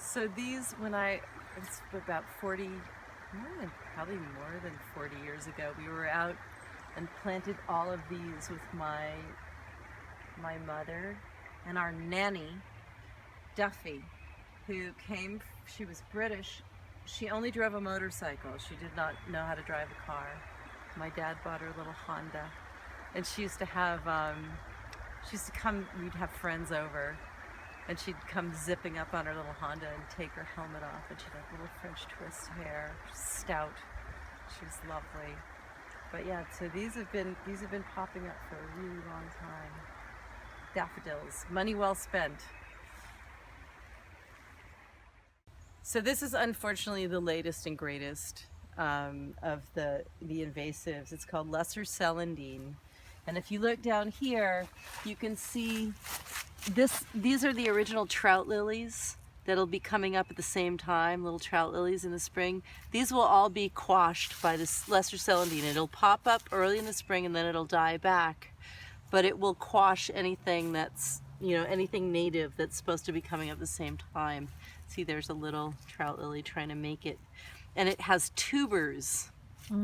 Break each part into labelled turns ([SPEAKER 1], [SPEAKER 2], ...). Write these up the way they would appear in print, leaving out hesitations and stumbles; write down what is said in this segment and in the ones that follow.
[SPEAKER 1] So these, it's about 40, probably more than 40 years ago, we were out and planted all of these with my mother and our nanny, Duffy, who came, she was British. She only drove a motorcycle. She did not know how to drive a car. My dad bought her a little Honda, and she used to have, we'd have friends over, and she'd come zipping up on her little Honda and take her helmet off, and she'd have little French twist hair, stout. She was lovely. But yeah, so these have been popping up for a really long time. Daffodils, money well spent. So this is unfortunately the latest and greatest of the invasives. It's called Lesser celandine. And if you look down here, you can see these are the original trout lilies that'll be coming up at the same time, little trout lilies in the spring. These will all be quashed by this lesser celandine. It'll pop up early in the spring and then it'll die back. But it will quash anything that's, anything native that's supposed to be coming up at the same time. See, there's a little trout lily trying to make it. And it has tubers.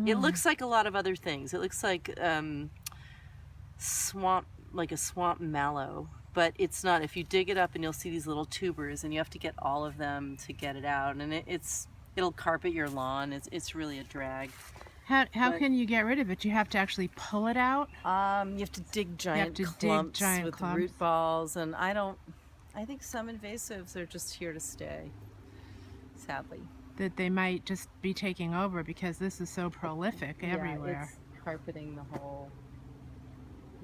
[SPEAKER 1] It looks like a lot of other things. It looks like a swamp mallow, but it's not. If you dig it up, and you'll see these little tubers, and you have to get all of them to get it out, and it'll carpet your lawn. It's really a drag.
[SPEAKER 2] How can you get rid of it? You have to actually pull it out?
[SPEAKER 1] You have to dig giant clumps with root balls, and I think some invasives are just here to stay, sadly.
[SPEAKER 2] That they might just be taking over because this is so prolific everywhere.
[SPEAKER 1] It's carpeting the whole.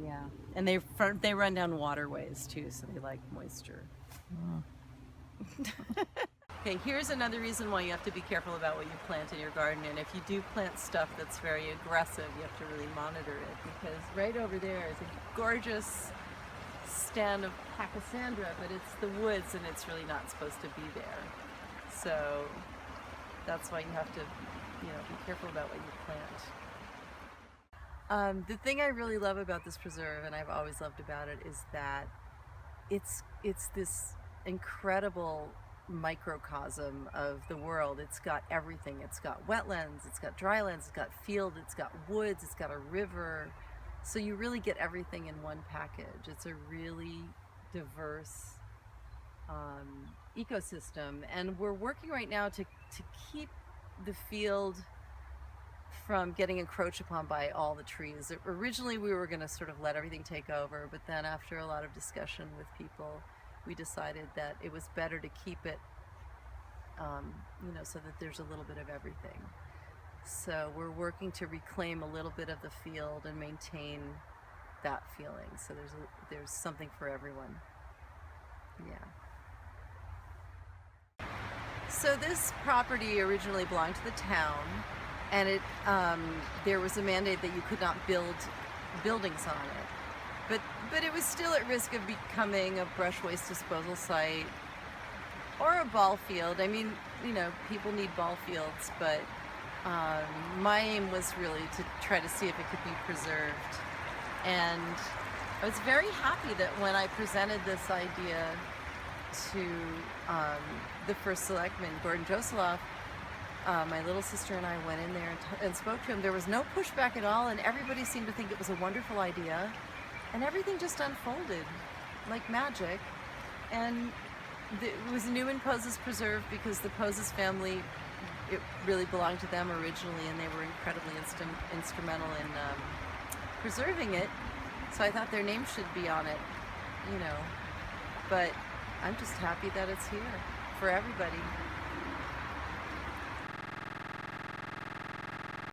[SPEAKER 1] Yeah, and they run down waterways too, so they like moisture. Okay, here's another reason why you have to be careful about what you plant in your garden, and if you do plant stuff that's very aggressive, you have to really monitor it, because right over there is a gorgeous stand of Pachysandra, but it's the woods and it's really not supposed to be there. So that's why you have to, be careful about what you plant. The thing I really love about this preserve, and I've always loved about it, is that it's this incredible microcosm of the world. It's got everything. It's got wetlands, it's got drylands, it's got field, it's got woods, it's got a river. So you really get everything in one package. It's a really diverse ecosystem, and we're working right now to keep the field from getting encroached upon by all the trees. Originally we were going to sort of let everything take over, but then after a lot of discussion with people, we decided that it was better to keep it, so that there's a little bit of everything. So we're working to reclaim a little bit of the field and maintain that feeling. So there's something for everyone. Yeah. So this property originally belonged to the town, and there was a mandate that you could not build buildings on it. But it was still at risk of becoming a brush waste disposal site or a ball field. I mean, people need ball fields, but my aim was really to try to see if it could be preserved. And I was very happy that when I presented this idea to the first selectman, Gordon Josoloff, my little sister and I went in there and spoke to him. There was no pushback at all, and everybody seemed to think it was a wonderful idea. And everything just unfolded like magic. And it was Newman Poses Preserve because the Poses family, it really belonged to them originally, and they were incredibly instrumental in preserving it. So I thought their name should be on it, But I'm just happy that it's here for everybody.